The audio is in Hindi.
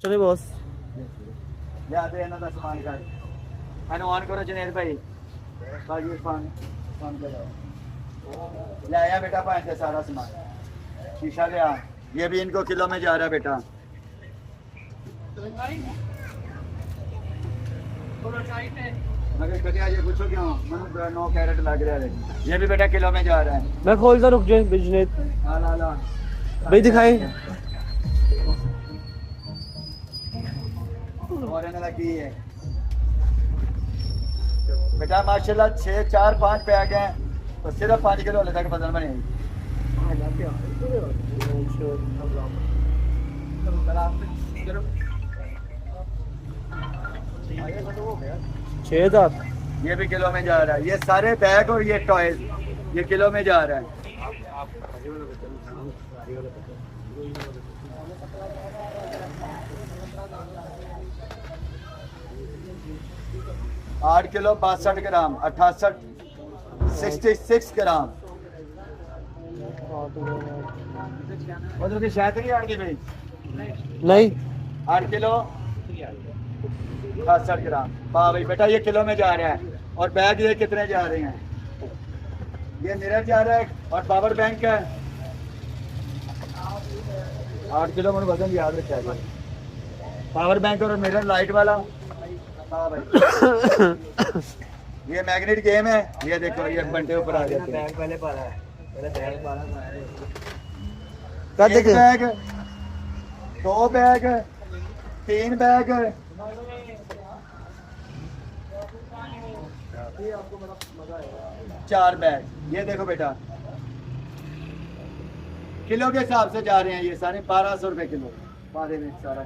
चले बॉस। ले आते हैं ना सामान का मैंने ऑन करो जुनेद भाई बाकी फोन ले जाओ। ले आया बेटा पाँच से सारा सामान शीशा ले आ। ये भी इनको किलो में जा रहा है बेटा। मगर कटिया ये पूछो क्यों मन 9 कैरेट लग रहा है। ये भी बेटा किलो में जा रहा है। मैं खोलता रुक जाए बिजनेस ला ला ला भाई दिखाए। और इन्हें लगी है बेटा माशाल्लाह 6 4 5 बैग हैं तो सिर्फ 5 किलो तक वजन बनेगी। छः दांत। ये भी किलो में जा रहा है। ये सारे बैग और ये टॉयज ये किलो में जा रहा है। 8 किलो 62 ग्राम 68 66 ग्राम। मतलब कि शायद नहीं आएगी भाई। नहीं 8 किलो 68 ग्राम। वाह भाई बेटा ये किलो में जा रहा है। और बैग ये कितने जा रहे हैं? ये मिरर जा रहा है और पावर बैंक है 8 किलो मैंने वजन याद रखा है। पावर बैंक और मिरर लाइट वाला। हाँ भाई ये मैग्नेट गेम है। ये देखो ये बंटे ऊपर आ जाते हैं। पहले पाला है एक बैग 2 बैग 3 बैग 4 बैग। ये देखो बेटा किलो के हिसाब से जा रहे हैं ये सारे 1200 रुपए किलो। बारे में सारा